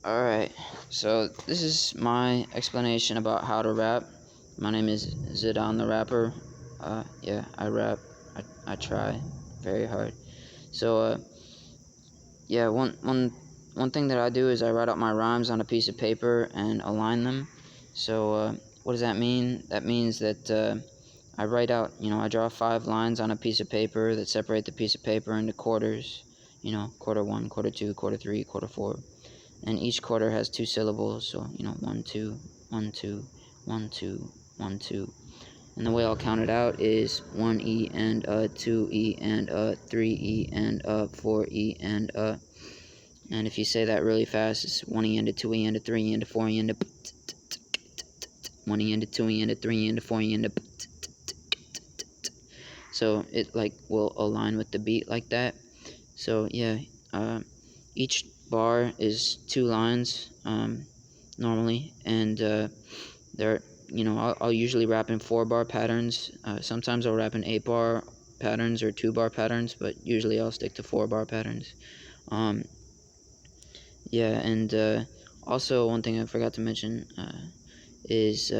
Alright, so this is my explanation about how to rap. My name is Zidane the Rapper. Yeah, I rap. I try very hard. So, yeah, one thing that I do is I write out my rhymes on a piece of paper and align them. So, what does that mean? That means that I write out, I draw 5 lines on a piece of paper that separate the piece of paper into quarters. Quarter 1, quarter 2, quarter 3, quarter 4. And each quarter has 2 syllables, so 1 2 1 2 1 2 1 2. And the way I'll count it out is 1 E and 2 E and 3 E and 4 E and and if you say that really fast, it's 1 E and 2 E and 3 E and 4 E and 1 E and 2 E and 3 E and 4 E and so it will align with the beat like that. So yeah, each bar is 2 lines normally, and I'll usually rap in 4-bar patterns. Sometimes I'll rap in 8-bar patterns or 2-bar patterns, but usually I'll stick to 4-bar patterns. Yeah, and also one thing I forgot to mention is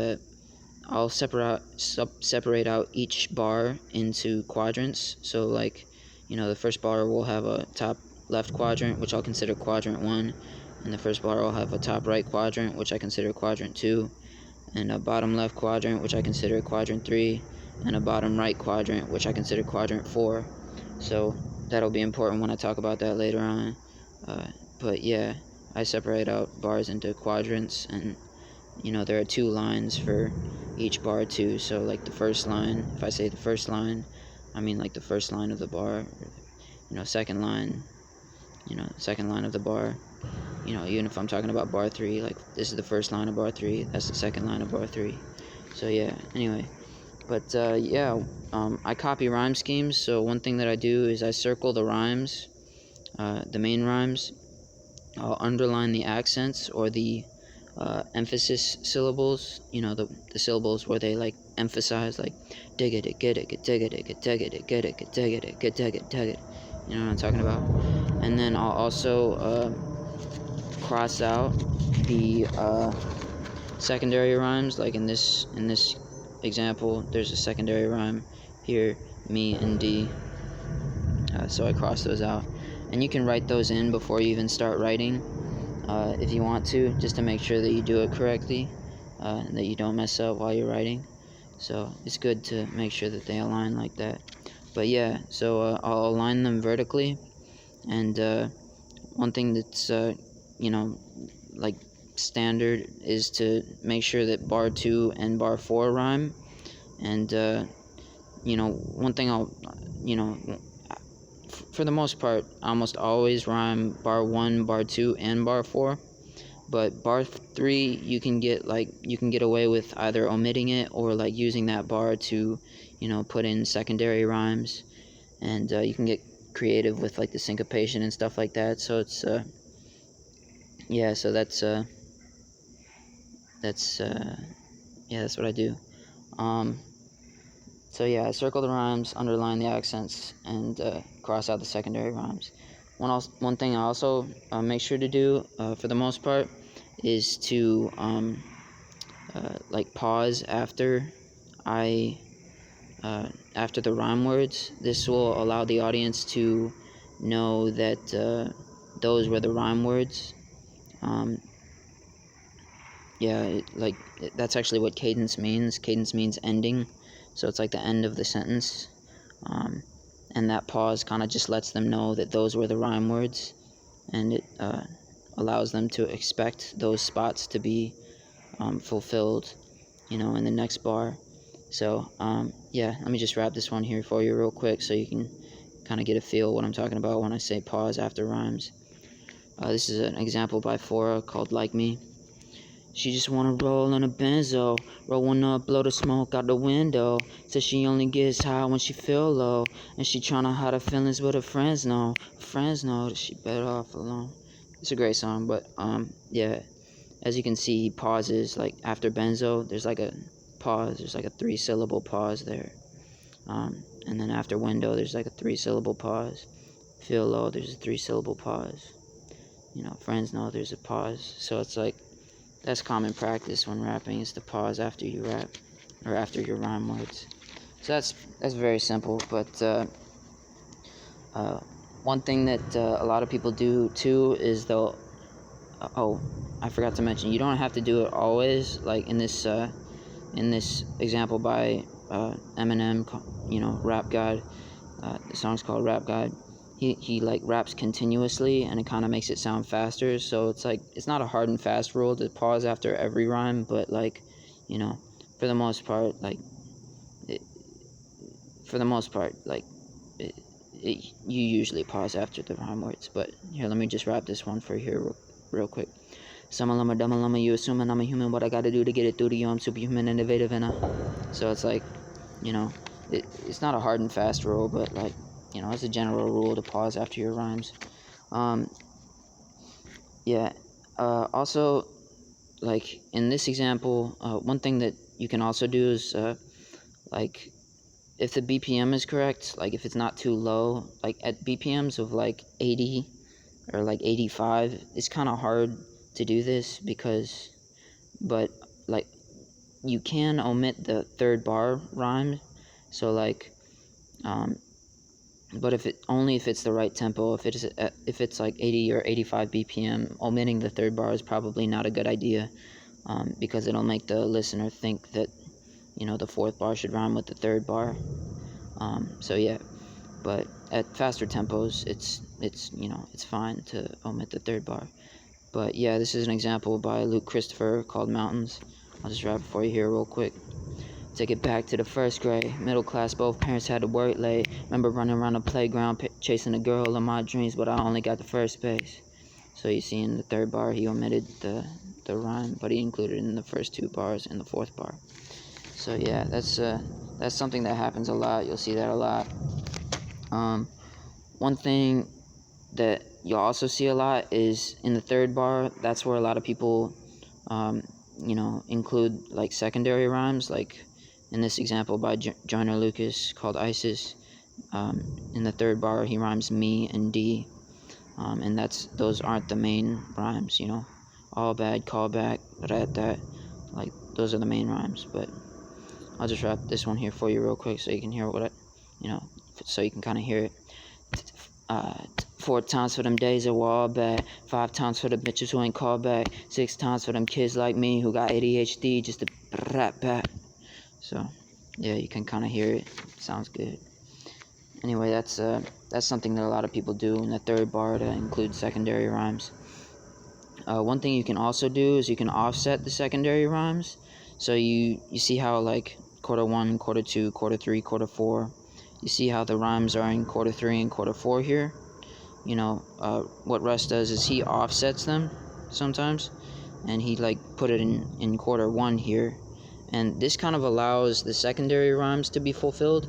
I'll separate out each bar into quadrants. So the first bar will have a top left quadrant, which I'll consider quadrant 1, and the first bar will have a top right quadrant, which I consider quadrant 2, and a bottom left quadrant, which I consider quadrant 3, and a bottom right quadrant, which I consider quadrant 4. So that'll be important when I talk about that later on. But yeah, I separate out bars into quadrants, and there are 2 lines for each bar too. So like the first line, if I say the first line, I mean like the first line of the bar, or, second line, second line of the bar. Even if I'm talking about bar 3, like this is the first line of bar 3, that's the second line of bar 3. So yeah, anyway, but yeah, I copy rhyme schemes. So one thing that I do is I circle the rhymes, the main rhymes. I'll underline the accents or the emphasis syllables, the syllables where they emphasize, like dig it, get it, dig it, dig it, dig it, get it, dig it, get it. You know what I'm talking about? And then I'll also cross out the secondary rhymes. Like in this example, there's a secondary rhyme here, me and D. So I cross those out, and you can write those in before you even start writing. If you want to, just to make sure that you do it correctly, and that you don't mess up while you're writing. So it's good to make sure that they align like that. But yeah, so I'll align them vertically, and one thing that's like standard is to make sure that bar 2 and bar 4 rhyme. And one thing I'll for the most part, I almost always rhyme bar 1, bar 2, and bar 4. But bar 3, you can get away with either omitting it or using that bar to, put in secondary rhymes, and you can get creative with the syncopation and stuff like that. So it's yeah, so that's yeah, that's what I do. So yeah, I circle the rhymes, underline the accents, and cross out the secondary rhymes. One thing I also make sure to do, for the most part, is to pause after after the rhyme words. This will allow the audience to know that those were the rhyme words. Yeah, that's actually what cadence means. Cadence means ending, so it's like the end of the sentence, and that pause kind of just lets them know that those were the rhyme words, and it allows them to expect those spots to be fulfilled, in the next bar. So yeah, let me just wrap this one here for you real quick so you can kind of get a feel what I'm talking about when I say pause after rhymes. This is an example by Fora called Like Me. She just wanna roll in a benzo, roll one up, blow the smoke out the window. Says she only gets high when she feel low, and she tryna hide her feelings, but her friends know that she better off alone. It's a great song, but yeah, as you can see, he pauses after benzo. There's a pause. There's a 3-syllable pause there, and then after window, there's a 3-syllable pause. Feel low. There's a 3-syllable pause. friends know there's a pause. So it's like, that's common practice when rapping, is to pause after you rap, or after your rhyme words. So that's very simple. But one thing that a lot of people do too is they'll oh, I forgot to mention, you don't have to do it always. Like in this example by Eminem, Rap God. The song's called Rap God. He like raps continuously, and it kind of makes it sound faster. So it's like, it's not a hard and fast rule to pause after every rhyme, but like, for the most part, like, it, for the most part, like, you usually pause after the rhyme words. But here, let me just rap this one for here real quick. Summa lama, dumma lama, you assuming I'm a human, what I gotta do to get it through to you, I'm superhuman, innovative, and so it's like, it's not a hard and fast rule, but like, it's a general rule to pause after your rhymes. Yeah. Also, like in this example, one thing that you can also do is like, if the BPM is correct, like if it's not too low, like at BPMs of like 80 or like 85, it's kind of hard to do this but like, you can omit the third bar rhyme. So like, but if it's the right tempo, if it's like 80 or 85 BPM, omitting the third bar is probably not a good idea, because it'll make the listener think that the fourth bar should rhyme with the third bar. So yeah, but at faster tempos, it's fine to omit the third bar. But yeah, this is an example by Luke Christopher called Mountains. I'll just rap it for you here real quick. Take it back to the first grade, middle class, both parents had to work late. Remember running around the playground, chasing a girl of my dreams, but I only got the first base. So you see in the third bar, he omitted the rhyme, but he included it in the first two bars and the fourth bar. So yeah, that's something that happens a lot. You'll see that a lot. One thing that you'll also see a lot is in the third bar. That's where a lot of people, include like secondary rhymes, like in this example by Joyner Lucas called Isis. In the third bar, he rhymes me and D, and those aren't the main rhymes. All bad, call back, that, like those are the main rhymes. But I'll just rap this one here for you real quick so you can hear so you can kind of hear it. 4 times for them days that were all bad, 5 times for the bitches who ain't called back, 6 times for them kids like me who got ADHD just to rap back. So yeah, you can kind of hear it. Sounds good. Anyway, that's something that a lot of people do in the third bar to include secondary rhymes. One thing you can also do is you can offset the secondary rhymes. So you see how like quarter 1, quarter 2, quarter 3, quarter 4, you see how the rhymes are in quarter 3 and quarter 4 here. What Russ does is he offsets them sometimes, and he like put it in quarter 1 here, and this kind of allows the secondary rhymes to be fulfilled.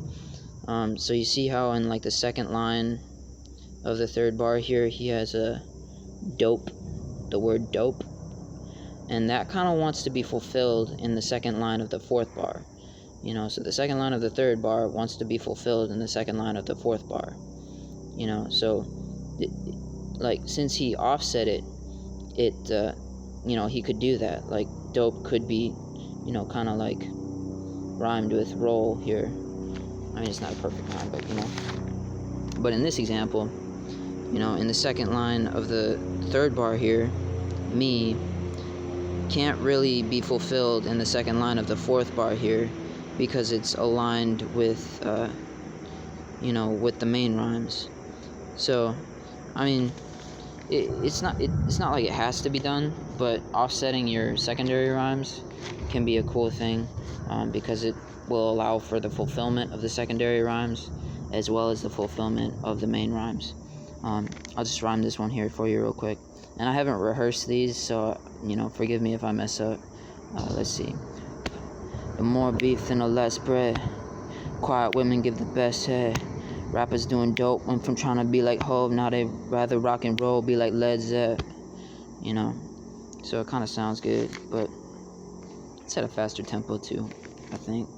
So you see how in like the second line of the third bar here, he has a dope, the word dope, and that kind of wants to be fulfilled in the second line of the fourth bar. So the second line of the third bar wants to be fulfilled in the second line of the fourth bar. So like, since he offset it, he could do that. Like dope could be, kind of like rhymed with roll here. I mean, it's not a perfect rhyme, but in this example, in the second line of the third bar here, me can't really be fulfilled in the second line of the fourth bar here, because it's aligned with with the main rhymes. So I mean, it's not like it has to be done, but offsetting your secondary rhymes can be a cool thing, because it will allow for the fulfillment of the secondary rhymes as well as the fulfillment of the main rhymes. I'll just rhyme this one here for you real quick, and I haven't rehearsed these, so forgive me if I mess up. Let's see. The more beef than the less bread. Quiet women give the best head. Rappers doing dope went from trying to be like Hov, now they rather rock and roll, be like Led Zepp. So it kind of sounds good, but it's at a faster tempo too, I think.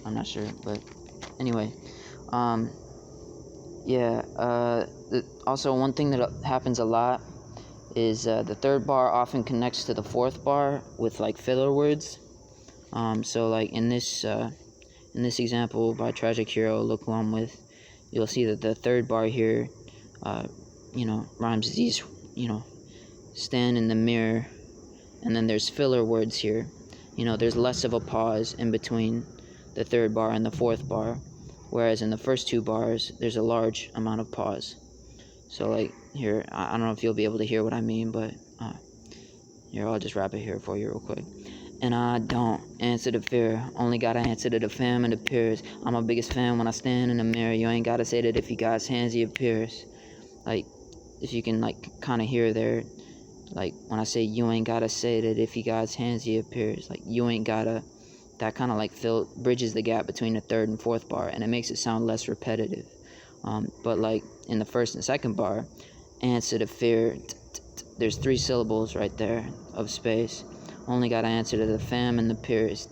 I'm not sure, but anyway. Yeah. Also, one thing that happens a lot is the third bar often connects to the fourth bar with like filler words. So like in this example by Tragic Hero, Look Who I'm With, you'll see that the third bar here, rhymes these, stand in the mirror, and then there's filler words here. There's less of a pause in between the third bar and the fourth bar, whereas in the first two bars, there's a large amount of pause. So like here, I don't know if you'll be able to hear what I mean, but here, I'll just rap it here for you real quick. And I don't answer to fear, only gotta answer to the fam and the peers. I'm my biggest fan when I stand in the mirror. You ain't gotta say that if you got hands, he appears. Like, if you can like kind of hear there, like when I say you ain't gotta say that if he got hands, he appears. Like you ain't gotta, that kind of like bridges the gap between the third and fourth bar, and it makes it sound less repetitive. But like in the first and second bar, answer to fear, there's 3 syllables right there of space. Only gotta answer to the fam and the peers.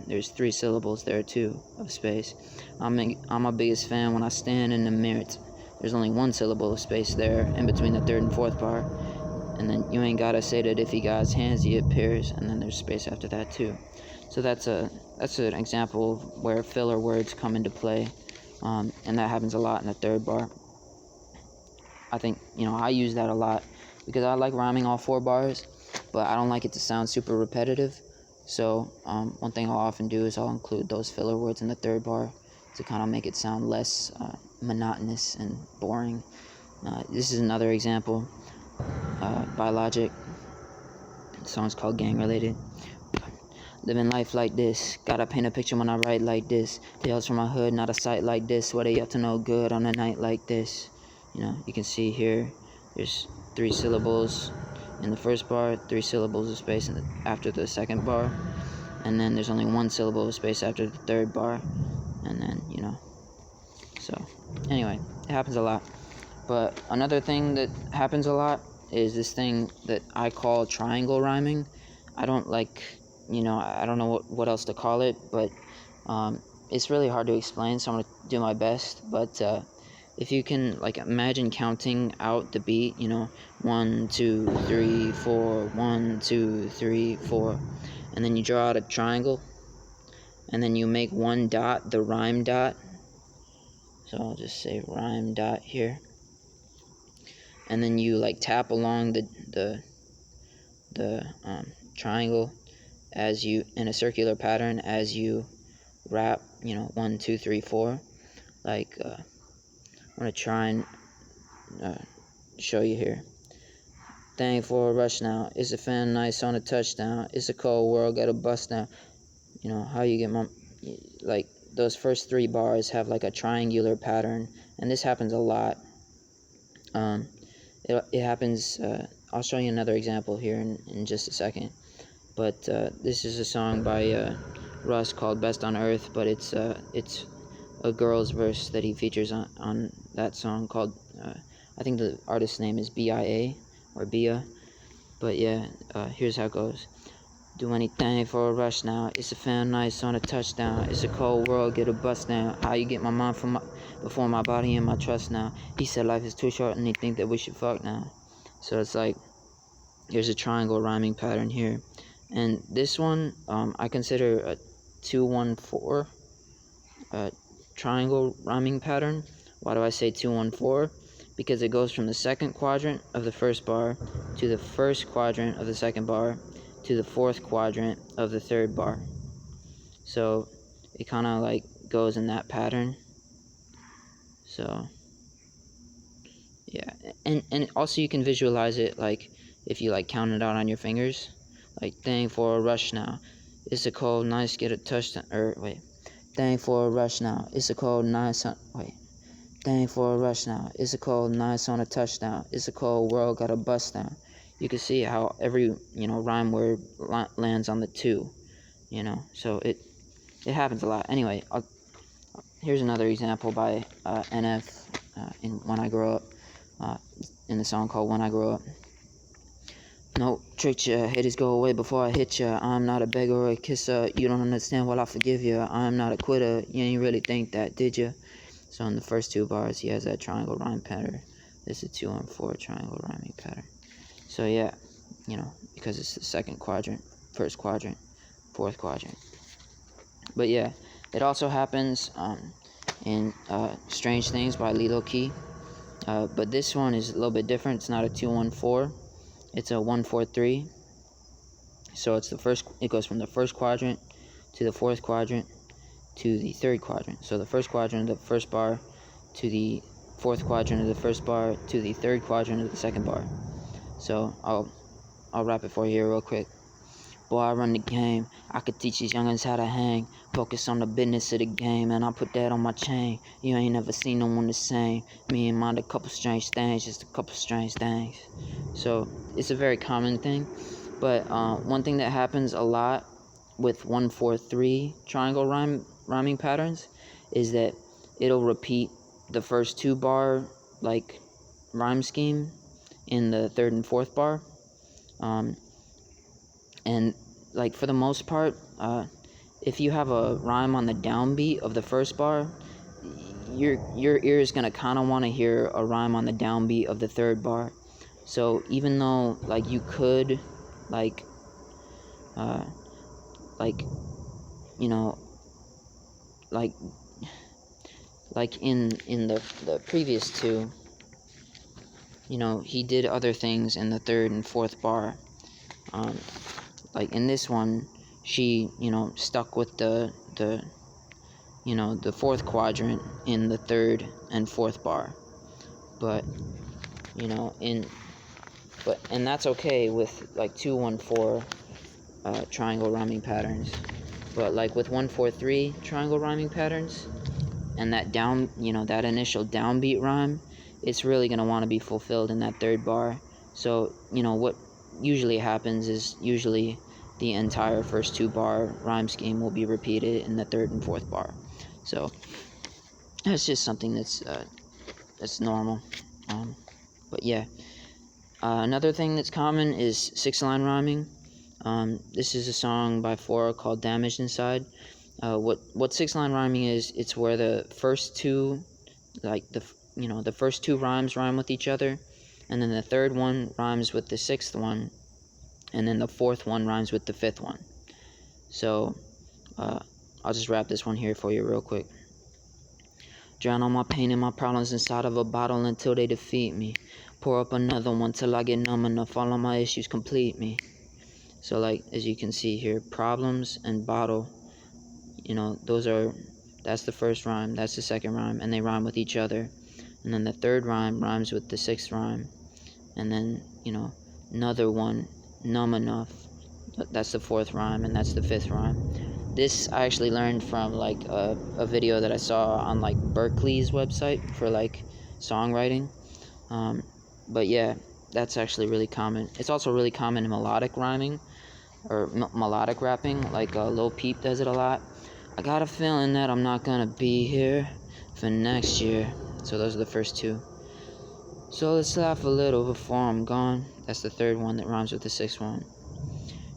There's 3 syllables there too of space. I'm my biggest fan when I stand in the mirror. There's only 1 syllable of space there in between the third and fourth bar. And then you ain't gotta say that if he got his hands, he appears. And then there's space after that too. So that's an example of where filler words come into play, and that happens a lot in the third bar. I think I use that a lot because I like rhyming all 4 bars, but I don't like it to sound super repetitive. So one thing I'll often do is I'll include those filler words in the third bar to kind of make it sound less monotonous and boring. This is another example by Logic. The song's called Gang Related. Living life like this, gotta paint a picture when I write like this. Tales from my hood, not a sight like this, where they up to no good on a night like this. You can see here, there's 3 syllables in the first bar, 3 syllables of space after the second bar, and then there's only 1 syllable of space after the third bar, and then, so, anyway, it happens a lot. But another thing that happens a lot is this thing that I call triangle rhyming. I don't I don't know what else to call it, but it's really hard to explain, so I'm going to do my best. But if you can like imagine counting out the beat, 1, 2, 3, 4, 1, 2, 3, 4, and then you draw out a triangle, and then you make one dot the rhyme dot. So I'll just say rhyme dot here, and then you like tap along the triangle as you in a circular pattern as you rap, 1, 2, 3, 4. Like I'm gonna try and show you here. Thing for a rush now. It's a fan nice on a touchdown. It's a cold world, got a bust now. How you get like those first 3 bars have like a triangular pattern, and this happens a lot. It happens. I'll show you another example here in just a second. But this is a song by Russ called Best on Earth, but it's a girl's verse that he features on that song called, I think the artist's name is B.I.A. or Bia. But yeah, here's how it goes. Do anything for a rush now. It's a fan nice on a touchdown. It's a cold world, get a bust now. How you get my mind before my body and my trust now. He said life is too short and he think that we should fuck now. So it's like, there's a triangle rhyming pattern here. And this one, I consider a 2-1-4 triangle rhyming pattern. Why do I say 2-1-4? Because it goes from the second quadrant of the first bar to the first quadrant of the second bar to the fourth quadrant of the third bar. So it kind of like goes in that pattern. So yeah, and also you can visualize it like if you like count it out on your fingers. Like, thing for a rush now. It's a cold, nice, get a touchdown. Thing for a rush now. It's a cold, nice. Thing for a rush now. It's a cold, nice on a touchdown. It's a cold world, got a bust down. You can see how every, rhyme word lands on the 2, So it happens a lot. Anyway, here's another example by NF in When I Grow Up, in the song called When I Grow Up. No, tricked ya, haters go away before I hit ya. I'm not a beggar or a kisser, you don't understand, well I forgive ya. I'm not a quitter, you ain't really think that, did ya? So in the first 2 bars, he has that triangle rhyme pattern. This is 2-1-4 triangle rhyming pattern. So yeah, because it's the second quadrant, first quadrant, fourth quadrant. But yeah, it also happens in Strange Things by Lilo Key. But this one is a little bit different. It's not a 2-1-4. It's a 1-4-3. So it goes from the first quadrant to the fourth quadrant to the third quadrant. So the first quadrant of the first bar to the fourth quadrant of the first bar to the third quadrant of the second bar. So I'll wrap it for you here real quick. Boy, I run the game. I could teach these youngins how to hang. Focus on the business of the game, and I put that on my chain. You ain't never seen no one the same. Me and mine, a couple strange things, just a couple strange things. So it's a very common thing. But one thing that happens a lot with 1-4-3 triangle rhyming patterns is that it'll repeat the first 2 bar like rhyme scheme in the third and fourth bar. And like for the most part, if you have a rhyme on the downbeat of the first bar, your ear is gonna kind of want to hear a rhyme on the downbeat of the third bar. So even though like you could like you know like in the previous two, he did other things in the third and fourth bar. Like in this one, she stuck with the fourth quadrant in the third and fourth bar. But and that's okay with like 2-1-4 triangle rhyming patterns. But like with 1-4-3 triangle rhyming patterns and that that initial downbeat rhyme, it's really going to want to be fulfilled in that third bar. So what usually happens is the entire first 2 bar rhyme scheme will be repeated in the third and fourth bar. So that's just something that's normal. But yeah, another thing that's common is 6-line rhyming. This is a song by Flora called Damaged Inside. What 6-line rhyming is, it's where the first 2 the first 2 rhymes rhyme with each other, and then the third one rhymes with the 6th one, and then the 4th one rhymes with the 5th one. So I'll just wrap this one here for you real quick. Drown all my pain and my problems inside of a bottle until they defeat me. Pour up another one till I get numb enough, all of my issues complete me. So like as you can see here, problems and bottle, that's the first rhyme, that's the second rhyme, and they rhyme with each other. And then the third rhyme rhymes with the 6th rhyme, and then another one, numb enough, that's the 4th rhyme, and that's the 5th rhyme. This I actually learned from like a video that I saw on like Berkeley's website for like songwriting. But yeah, that's actually really common. It's also really common in melodic rhyming or melodic rapping, like Lil Peep does it a lot. I got a feeling that I'm not gonna be here for next year. So those are the first 2. So let's laugh a little before I'm gone. That's the third one that rhymes with the 6th one.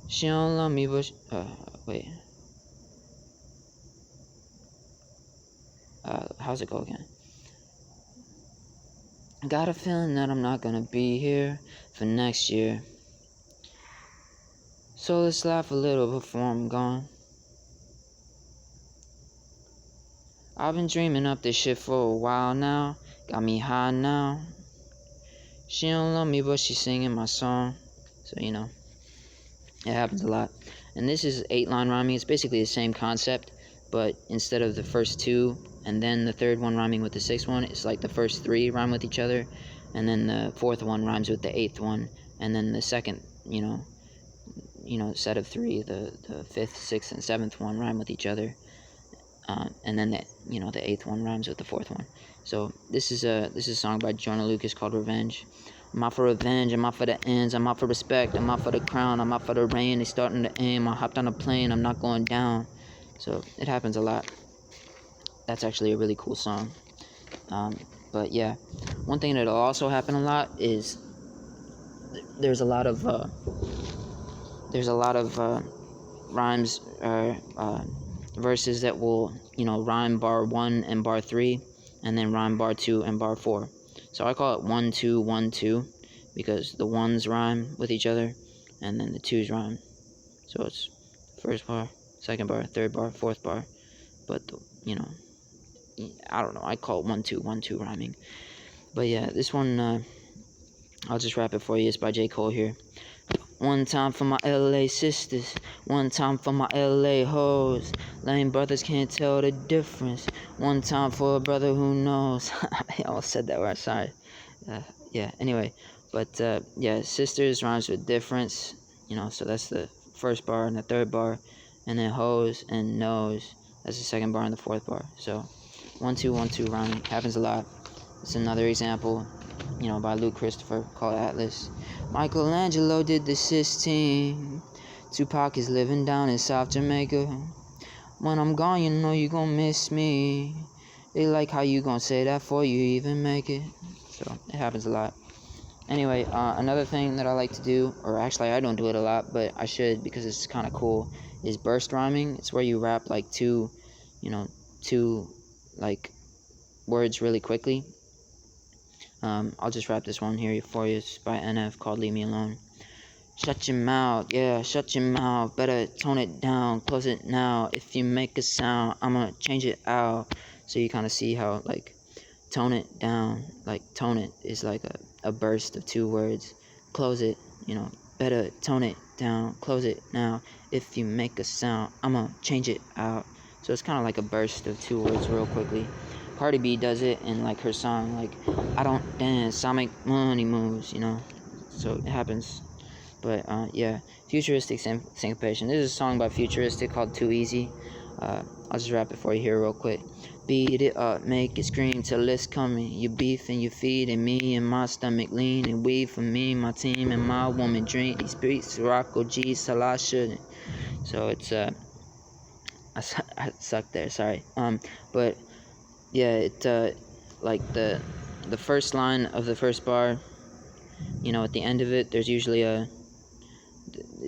She don't love me, but wait. How's it go again? I got a feeling that I'm not gonna be here for next year. So let's laugh a little before I'm gone. I've been dreaming up this shit for a while now. Got me high now. She don't love me, but she's singing my song. So it happens a lot. And this is 8-line rhyming. It's basically the same concept, but instead of the first 2 and then the third one rhyming with the 6th one, it's like the first 3 rhyme with each other, and then the 4th one rhymes with the 8th one, and then the second set of 3, the 5th, 6th, and 7th one rhyme with each other, and then the 8th one rhymes with the 4th one. So this is a song by Joyner Lucas called Revenge. I'm out for revenge, I'm out for the ends, I'm out for respect, I'm out for the crown, I'm out for the rain, they starting to aim, I hopped on a plane, I'm not going down. So it happens a lot. That's actually a really cool song. But yeah, one thing that'll also happen a lot is there's a lot of rhymes or verses that will rhyme bar 1 and bar 3, and then rhyme bar 2 and bar 4. So I call it 1-2-1-2 because the ones rhyme with each other, and then the twos rhyme. So it's first bar, second bar, third bar, fourth bar. But I don't know. I call it 1 2 1 2 rhyming. But yeah, this one I'll just rap it for you. It's by J. Cole here. One time for my LA sisters, one time for my LA hoes. Lame brothers can't tell the difference. One time for a brother who knows. I almost said that word, sorry. Yeah, anyway. But yeah, sisters rhymes with difference. So that's the first bar and the third bar. And then hoes and knows. That's the second bar and the fourth bar. So 1 2 1 2 rhyming happens a lot. It's another example, by Luke Christopher, called Atlas. Michelangelo did the Sistine. Tupac is living down in South Jamaica. When I'm gone, you gon' miss me. They like how you gon' say that before you even make it. So it happens a lot. Anyway, another thing that I like to do, or actually I don't do it a lot, but I should because it's kind of cool, is burst rhyming. It's where you rap like two like words really quickly. I'll just rap this one here for you. It's by NF, called Leave Me Alone. Shut your mouth, yeah, shut your mouth. Better tone it down, close it now. If you make a sound, I'ma change it out. So you kind of see how, like, tone it down, like, tone it is like a burst of two words. Close it, better tone it down, close it now. If you make a sound, I'ma change it out. So it's kind of like a burst of two words real quickly. Cardi B does it in like her song, like, I don't dance, I make money moves, so it happens. But yeah, Futuristic Syncopation. This is a song by Futuristic called Too Easy. I'll just rap it for you here real quick. Beat it up, make it scream till it's coming. You beef and you feed and me and my stomach lean and weed for me, my team and my woman drink these beats, Rocco G's till I shouldn't. So it's I sucked there, sorry. But yeah, it like the first line of the first bar, at the end of it, there's usually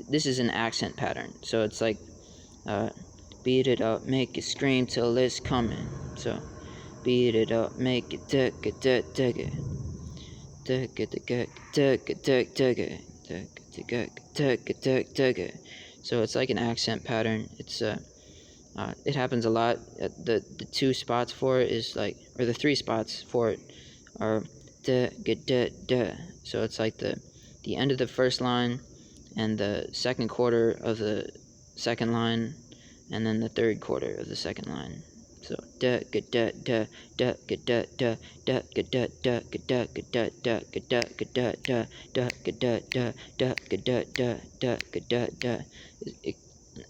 this is an accent pattern. So it's like, beat it up, make it scream till it's coming. So, beat it up, make it dig it, dig it, dig it, dig it, dig it, dig it, dig it, dig it, dig it. So it's like an accent pattern. It's it happens a lot. The two spots for it is like, or the three spots for it are da ga da da. So it's like the end of the first line and the second quarter of the second line, and then the third quarter of the second line. So da ga da da da ga da da da ga da da ga da ga da da ga da ga da da da ga da da da ga da da da ga da da.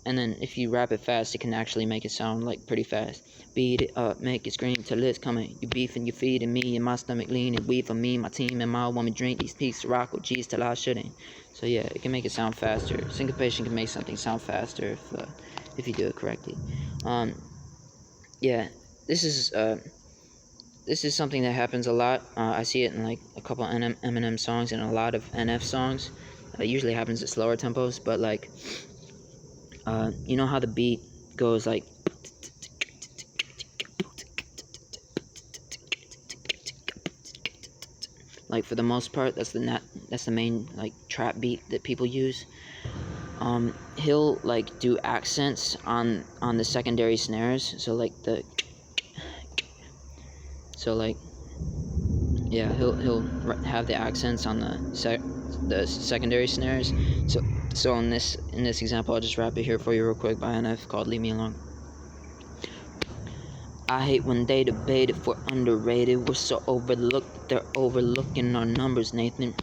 And then if you rap it fast, it can actually make it sound like pretty fast. Beat it up, make it scream till it's coming. You beef and you feed and me and my stomach lean and weed for me, my team and my woman drink these peaks, rock with G's till I shouldn't. So yeah, it can make it sound faster. Syncopation can make something sound faster if you do it correctly. Yeah, this is something that happens a lot. I see it in like a couple of Eminem songs and a lot of NF songs. It usually happens at slower tempos, but like, you know how the beat goes like, for the most part, that's the main like trap beat that people use. He'll like do accents on the secondary snares, so like yeah, he'll have the accents on the secondary snares. So in this example, I'll just rap it here for you real quick by NF, called Leave Me Alone. I hate when they debate if we're underrated, we're so overlooked, they're overlooking our numbers, Nathan.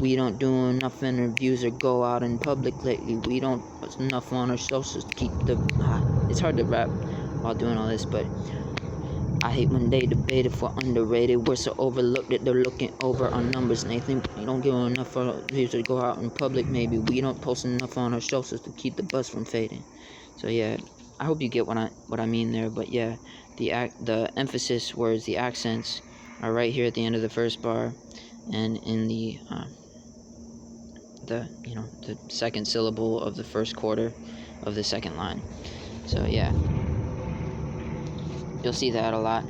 We don't do enough interviews or go out in public lately. We don't put enough on our socials to keep it's hard to rap while doing all this, but I hate when they debate if we're underrated. We're so overlooked that they're looking over our numbers, Nathan. We don't give enough interviews to go out in public, maybe. We don't post enough on our socials to keep the buzz from fading. So yeah, I hope you get what I mean there. But yeah, the emphasis words, the accents, are right here at the end of the first bar, and in the second syllable of the first quarter of the second line. So yeah, you'll see that a lot.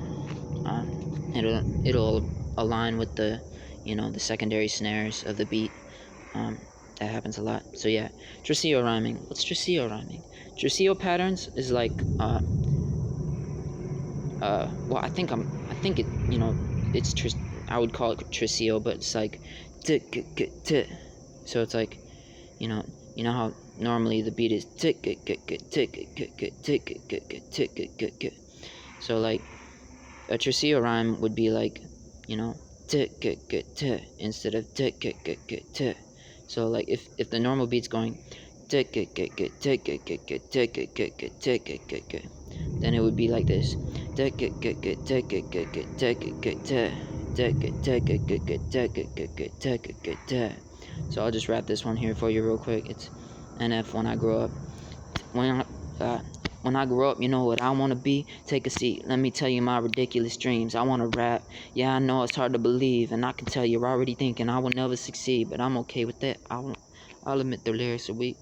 It'll align with the the secondary snares of the beat. That happens a lot. So yeah, tresillo rhyming. What's tresillo rhyming? Tresillo patterns is like well, I think it, it's I would call it tresillo, but it's like so it's like, how normally the beat is so like a tresillo rhyme would be like, instead of so like if the normal beat's going then it would be like this. So I'll just rap this one here for you real quick. It's NF When I Grow Up. When I grow up, you know what I want to be? Take a seat, let me tell you my ridiculous dreams. I want to rap, yeah, I know it's hard to believe, and I can tell you're already thinking I will never succeed, but I'm okay with that. I'll admit the lyrics are weak,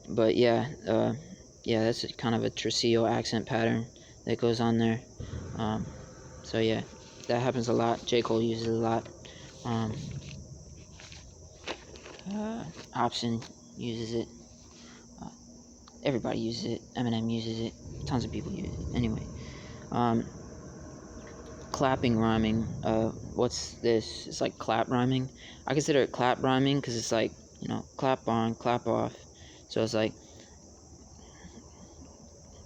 but yeah, that's kind of a tresillo accent pattern that goes on there. So yeah, that happens a lot. J. Cole uses it a lot. Hobson uses it. Everybody uses it. Eminem uses it. Tons of people use it. Anyway, clapping rhyming. What's this? It's like clap rhyming. I consider it clap rhyming because it's like, clap on, clap off. So it's like,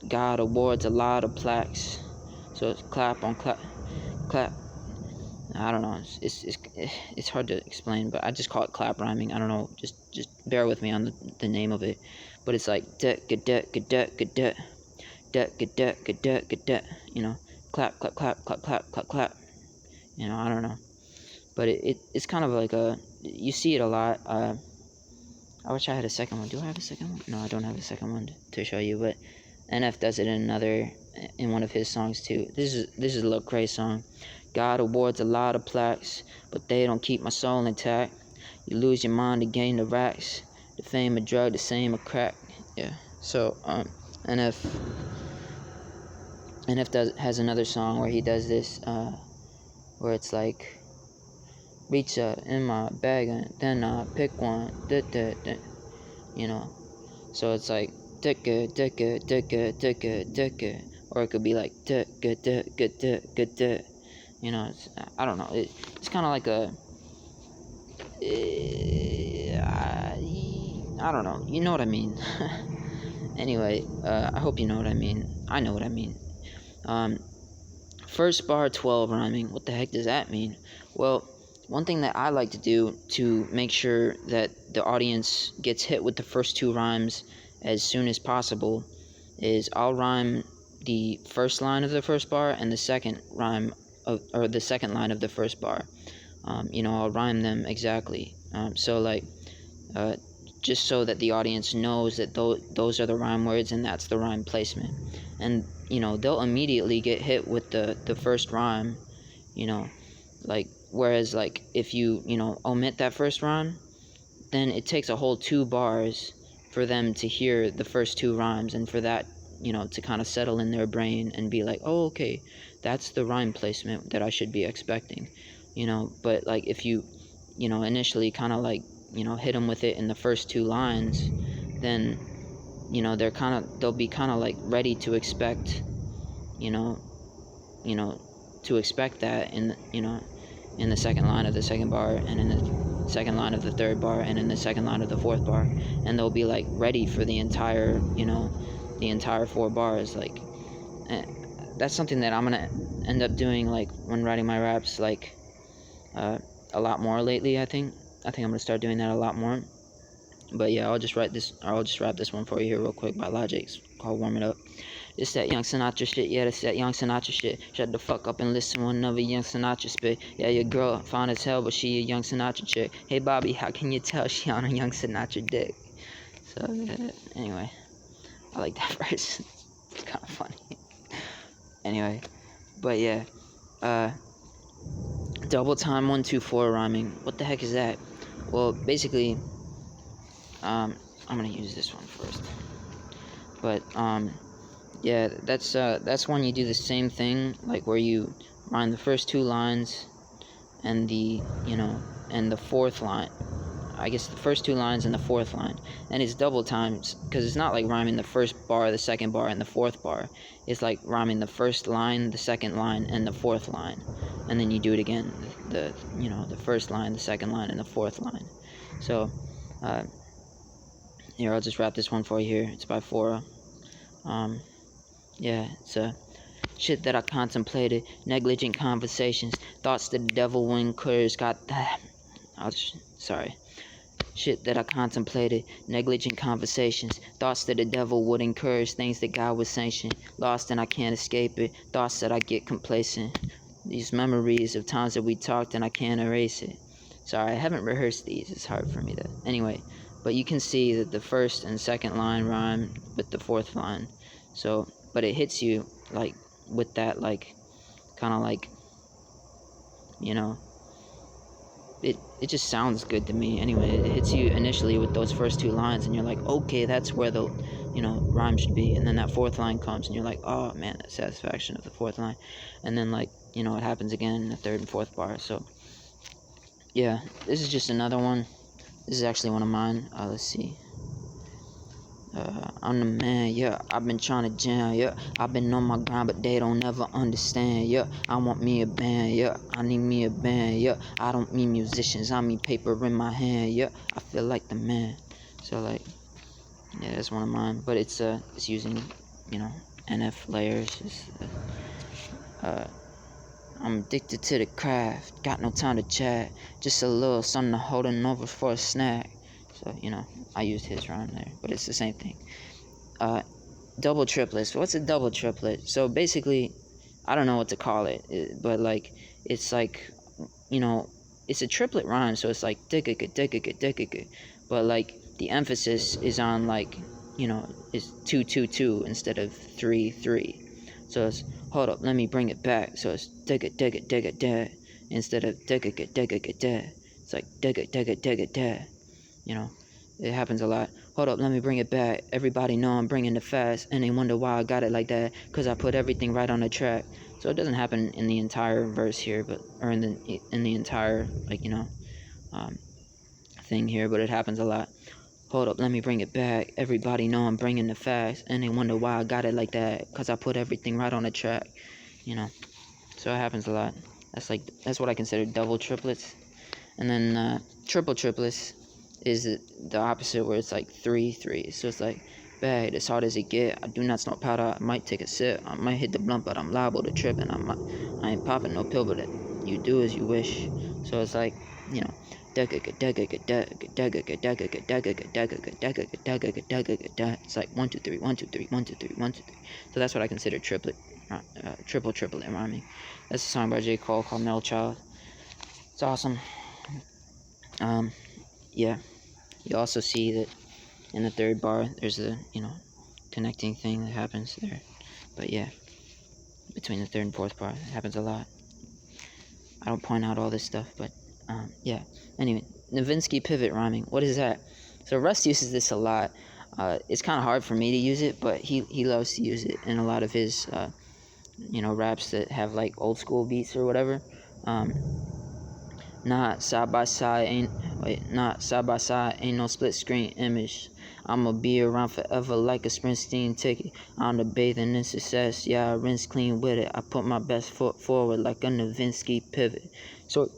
God awards a lot of plaques. So it's clap on, clap. I don't know. It's hard to explain, but I just call it clap rhyming. I don't know. Just bear with me on the name of it. But it's like clap, clap, clap, clap, clap, clap, clap. I don't know. But it's kind of like you see it a lot. I wish I had a second one. Do I have a second one? No, I don't have a second one to show you. But NF does it in one of his songs too. This is a Lil Cray song. God awards a lot of plaques, but they don't keep my soul intact. You lose your mind to gain the racks. The fame a drug, the same a crack. Yeah. So NF has another song where he does this, where it's like, reach up in my bag and then I pick one. So it's like or it could be like I don't know. It's kind of like I don't know. You know what I mean? Anyway, I hope you know what I mean. I know what I mean. First bar 12 rhyming. What the heck does that mean? Well, one thing that I like to do to make sure that the audience gets hit with the first two rhymes as soon as possible is I'll rhyme the first line of the first bar and the second line of the first bar. I'll rhyme them exactly. So like, just so that the audience knows that those are the rhyme words and that's the rhyme placement. And, they'll immediately get hit with the first rhyme, like, whereas, like, if you, omit that first rhyme, then it takes a whole 2 bars for them to hear the first 2 rhymes and for that, to kind of settle in their brain and be like, oh, okay, that's the rhyme placement that I should be expecting, but, like, if you, initially kind of, like, hit them with it in the first 2 lines, then, they'll be kind of, like, ready to expect, that in the second line of the second bar and in the second line of the third bar and in the second line of the fourth bar, and they'll be like ready for the entire 4 bars. Like, that's something that I'm gonna end up doing, like, when writing my raps, like, a lot more lately. I think I'm gonna start doing that a lot more. But yeah, I'll just rap this one for you here real quick by Logic. It's called Warm It Up. It's that Young Sinatra shit, yeah, that's that Young Sinatra shit. Shut the fuck up and listen to another Young Sinatra spit. Yeah, your girl fine as hell, but she a Young Sinatra chick. Hey Bobby, how can you tell she on a Young Sinatra dick? So, anyway, I like that verse. It's kind of funny. Anyway, but yeah, double time 1 2 4 rhyming. What the heck is that? Well, basically, I'm gonna use this one first. But yeah, that's when you do the same thing, like where you rhyme the first 2 lines and the and the 4th line. I guess the first 2 lines and the 4th line, and it's double times because it's not like rhyming the first bar, the second bar, and the 4th bar. It's like rhyming the first line, the second line, and the 4th line, and then you do it again. The first line, the second line, and the 4th line. So here, I'll just wrap this one for you here. It's by Fora. Yeah, it's shit that I contemplated, negligent conversations, thoughts that the devil will encourage. Sorry. Shit that I contemplated, negligent conversations, thoughts that the devil would encourage, things that God would sanction, lost and I can't escape it, thoughts that I get complacent, these memories of times that we talked and I can't erase it. Sorry, I haven't rehearsed these, it's hard for me to, anyway, but you can see that the first and second line rhyme with the 4th line, so, but it hits you, like, with that, like, kind of like, it just sounds good to me. Anyway, it hits you initially with those first 2 lines, and you're like, okay, that's where the, rhyme should be. And then that 4th line comes, and you're like, oh man, that satisfaction of the 4th line. And then, like, it happens again in the 3rd and 4th bar. So, yeah, this is just another one. This is actually one of mine. Let's see. I'm the man, yeah, I've been trying to jam, yeah, I've been on my grind, but they don't ever understand, yeah, I want me a band, yeah, I need me a band, yeah, I don't mean musicians, I mean paper in my hand, yeah, I feel like the man. So, like, yeah, that's one of mine, but it's using, NF layers. I'm addicted to the craft, got no time to chat, just a little something to holding over for a snack. So, I used his rhyme there, but it's the same thing. Double triplets. What's a double triplet? So basically, I don't know what to call it, but like, it's like, it's a triplet rhyme, so it's like dicka dicka dicka, but like the emphasis is on, like, is 2 2 2 instead of 3 3. So it's, hold up, let me bring it back. So it's dicka dicka dicka da instead of dicka dicka da. It's like dicka dicka dicka da. It happens a lot. Hold up, let me bring it back. Everybody know I'm bringing it fast, and they wonder why I got it like that, cause I put everything right on the track. So it doesn't happen in the entire verse here, or in the entire, like, thing here, but it happens a lot. Hold up, let me bring it back. Everybody know I'm bringing the fast, and they wonder why I got it like that, cause I put everything right on the track. So it happens a lot. That's what I consider double triplets. And then triple triplets is the opposite, where it's like 3 3. So it's like, bag, as hard as it get, I do not smoke powder, I might take a sip, I might hit the blunt, but I'm liable to trip, and I ain't popping no pill, but you do as you wish. So it's like, it's like 1 2 3 1 2 3 1 2 3 1 2 3. So that's what I consider triple triplet rhyming. That's a song by J. Cole called Mel Child. It's awesome. Yeah, you also see that in the 3rd bar there's a connecting thing that happens there. But yeah, between the 3rd and 4th bar, it happens a lot. I don't point out all this stuff, but yeah. Anyway, Novinsky pivot rhyming. What is that? So Russ uses this a lot. It's kind of hard for me to use it, but he loves to use it in a lot of his raps that have like old school beats or whatever. Not side by side ain't no split screen image. I'ma be around forever like a Springsteen ticket. I'm the bathing in success, yeah, I rinse clean with it. I put my best foot forward like a Novinsky pivot. So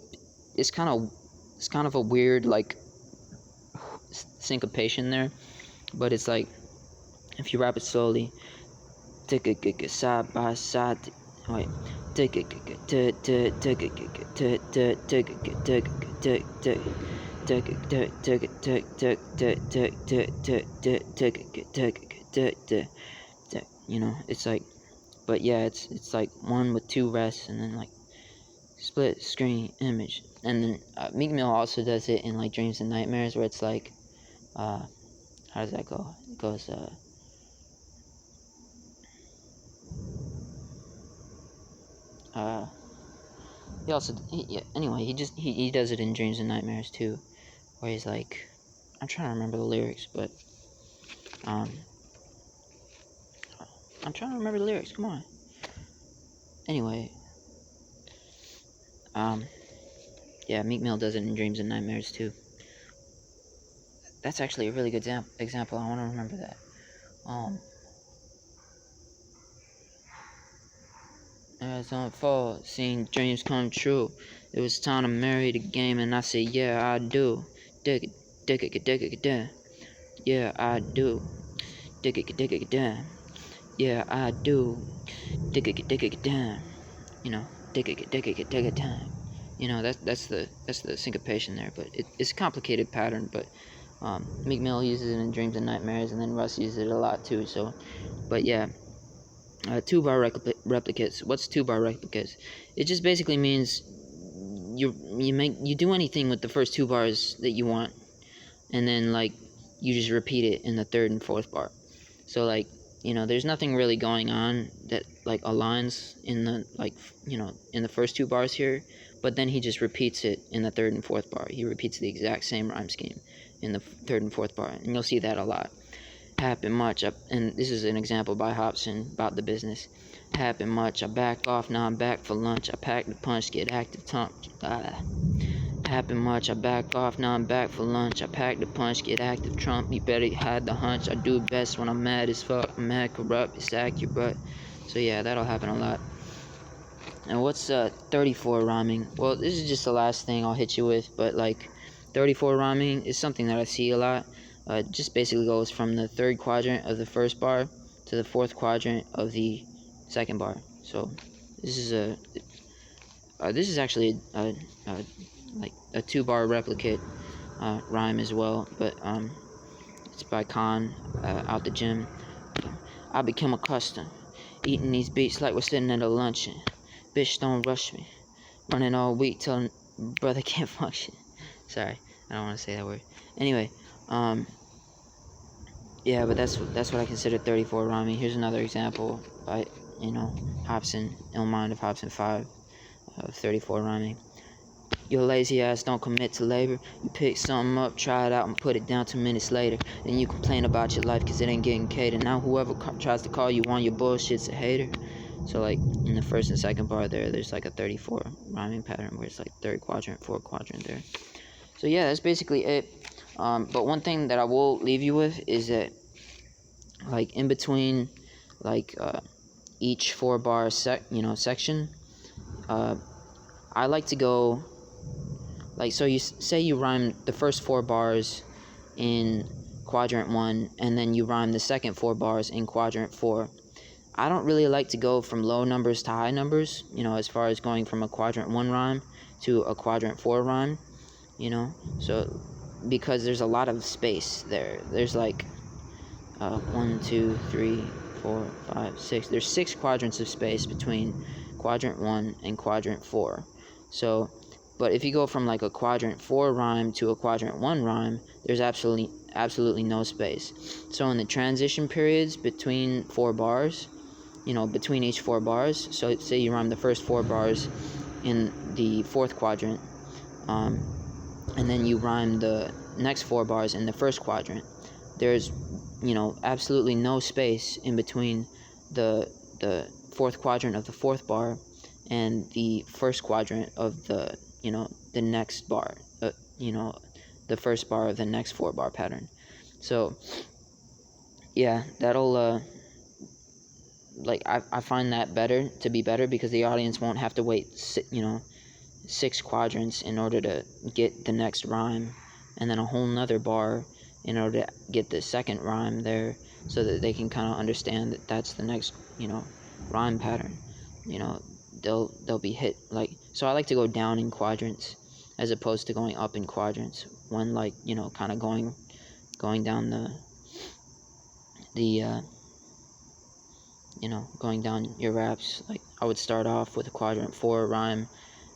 it's kind of a weird, like, syncopation there, but it's like, if you rap it slowly, side by side, wait, it's like, but yeah, it's like one with 2 rests, and then like split screen image. And then Meek Mill also does it in like Dreams and Nightmares, where it's like, how does that go? It goes anyway, he does it in Dreams and Nightmares too, where he's like, I'm trying to remember the lyrics, but I'm trying to remember the lyrics, come on. Anyway, Yeah, Meek Mill does it in Dreams and Nightmares too. That's actually a really good example. I want to remember that. As I fall, seeing dreams come true. It was time to marry the game, and I said, yeah, I do. Dig it, dig it, dig it, dig it. Yeah, I do. Dig it, dig it, dig it. Yeah, I do. Dig it, dig it, dig it. You know, dig it, dig it, dig it time. You know, that's the syncopation there, but it's a complicated pattern. But Meek Mill uses it in Dreams and Nightmares, and then Russ uses it a lot too. So, but yeah, two-bar replicates. What's two-bar replicates? It just basically means you do anything with the first two bars that you want, and then like you just repeat it in the third and fourth bar. So like, there's nothing really going on that like aligns in the in the first two bars here, but then he just repeats it in the third and fourth bar. He repeats the exact same rhyme scheme in the third and fourth bar, and you'll see that a lot. Happen much, and this is an example by Hopsin about the business. Happen much, I back off, now I'm back for lunch. I pack the punch, get active tongue. Happen much, I back off, now I'm back for lunch. I pack the punch, get active Trump. You better hide the hunch. I do best when I'm mad as fuck. I'm mad, corrupt, it's accurate. So yeah, that'll happen a lot. And what's 34 rhyming? Well, this is just the last thing I'll hit you with, but like 34 rhyming is something that I see a lot. Just basically goes from the third quadrant of the first bar to the fourth quadrant of the second bar. So this is actually like a 2-bar replicate rhyme as well, but it's by Khan out the gym. I become accustomed eating these beats like we're sitting at a luncheon. Bitch, don't rush me. Running all week till brother can't function. Sorry, I don't want to say that word. Anyway, yeah, but that's what I consider 34 rhyming. Here's another example by Hopsin, Ill Mind of Hopsin 5 of 34 rhyming. Your lazy ass don't commit to labor. You pick something up, try it out, and put it down 2 minutes later. Then you complain about your life because it ain't getting catered. Now whoever tries to call you on your bullshit's a hater. So like in the first and second bar there's like a 34 rhyming pattern where it's like third quadrant, fourth quadrant there. So yeah, that's basically it. But one thing that I will leave you with is that like in between like each 4-bar section, I like to go like, so you say you rhyme the first 4 bars in quadrant 1, and then you rhyme the second 4 bars in quadrant 4. I don't really like to go from low numbers to high numbers, as far as going from a quadrant 1 rhyme to a quadrant 4 rhyme, so because there's a lot of space there. There's like 1, 2, 3, 4, 5, 6. There's 6 quadrants of space between quadrant 1 and quadrant 4. So, but if you go from like a quadrant 4 rhyme to a quadrant 1 rhyme, there's absolutely no space. So in the transition periods between 4 bars, between each 4 bars, so say you rhyme the first 4 bars in the 4th quadrant, and then you rhyme the next 4 bars in the 1st quadrant, there's absolutely no space in between the 4th quadrant of the 4th bar and the 1st quadrant of the the next bar, the first bar of the next 4-bar pattern. So yeah, that'll like I find that to be better because the audience won't have to wait 6 quadrants in order to get the next rhyme, and then a whole nother bar in order to get the second rhyme there, so that they can kind of understand that that's the next rhyme pattern. They'll be hit like, so I like to go down in quadrants as opposed to going up in quadrants when like kind of going down going down your raps. Like I would start off with a quadrant 4 rhyme,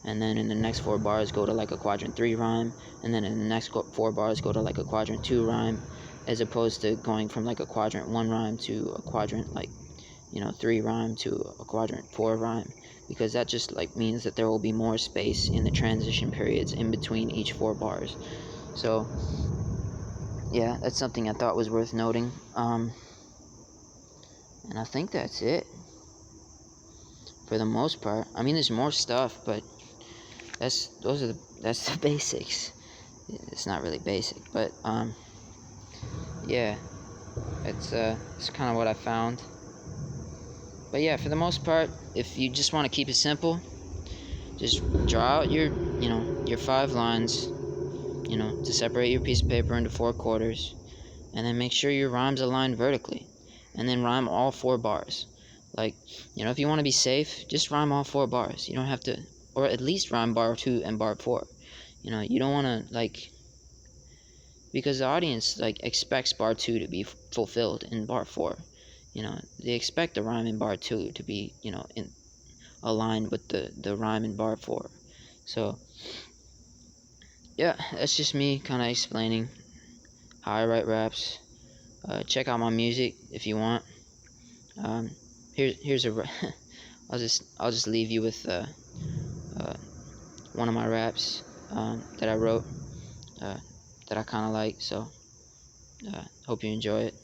and then in the next 4 bars go to like a quadrant 3 rhyme, and then in the next 4 bars go to like a quadrant 2 rhyme, as opposed to going from like a quadrant 1 rhyme to a quadrant like 3 rhyme to a quadrant 4 rhyme, because that just like means that there will be more space in the transition periods in between each 4 bars. So yeah, that's something I thought was worth noting. And I think that's it for the most part. I mean, there's more stuff, but that's the basics. It's not really basic, but yeah, it's kind of what I found. But yeah, for the most part, if you just want to keep it simple, just draw out your 5 lines, to separate your piece of paper into 4 quarters, and then make sure your rhymes align vertically, and then rhyme all 4 bars. Like, if you want to be safe, just rhyme all 4 bars. You don't have to, or at least rhyme bar 2 and bar 4. You don't want to, like, because the audience, like, expects bar 2 to be fulfilled in bar 4. They expect the rhyme in bar 2 to be, aligned with the rhyme in bar 4. So yeah, that's just me kind of explaining how I write raps. Check out my music if you want. Um, here's a I'll just leave you with one of my raps that I wrote, uh, that I kind of like. So hope you enjoy it.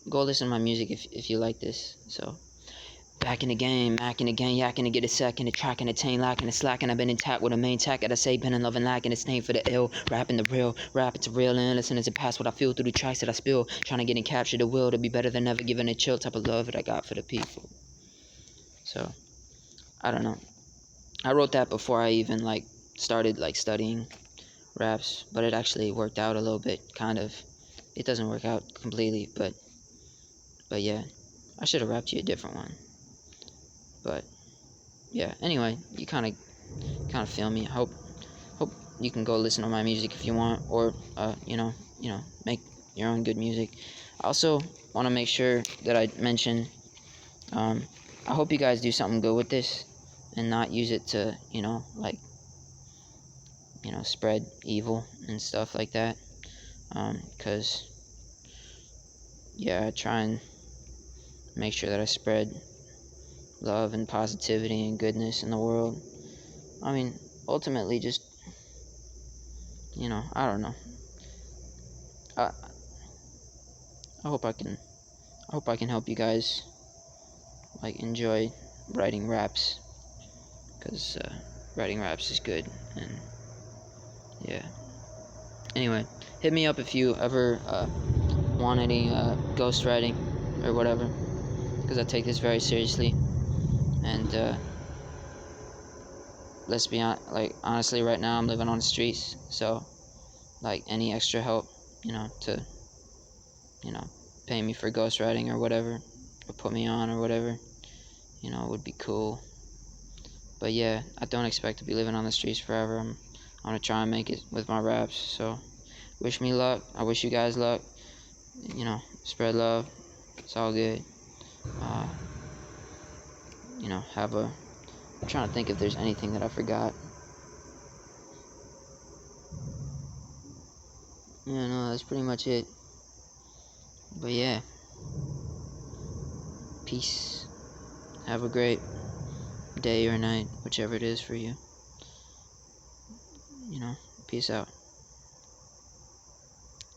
Go listen to my music if you like this. So back in the game, macking again, yakking to get a second, the track and attain, lacking the slacking. I've been intact with a main tack, gotta say, been in love and lacking. It's name for the ill, rapping the real, rap it's real, and listening to pass what I feel through the tracks that I spill. Trying to get and capture the will to be better than ever, giving a chill type of love that I got for the people. So I don't know. I wrote that before I even started studying raps, but it actually worked out a little bit, kind of. It doesn't work out completely, but yeah, I should have rapped you a different one. But yeah, anyway, you kind of feel me. Hope you can go listen to my music if you want, or make your own good music. I also want to make sure that I mention, um, I hope you guys do something good with this and not use it to spread evil and stuff like that. Because yeah, I try and make sure that I spread love and positivity and goodness in the world. I mean, ultimately, just I don't know. I I hope I can help you guys enjoy writing raps, because writing raps is good. And yeah. Anyway, hit me up if you ever want any ghostwriting or whatever, because I take this very seriously. And let's be honestly, right now I'm living on the streets, so any extra help, to you know pay me for ghostwriting or whatever, or put me on or whatever, would be cool. But yeah, I don't expect to be living on the streets forever. I'm gonna try and make it with my raps. So wish me luck. I wish you guys luck. Spread love. It's all good. Uh, have a. I'm trying to think if there's anything that I forgot. Yeah, no, that's pretty much it. But yeah, peace. Have a great day or night, whichever it is for you. Peace out.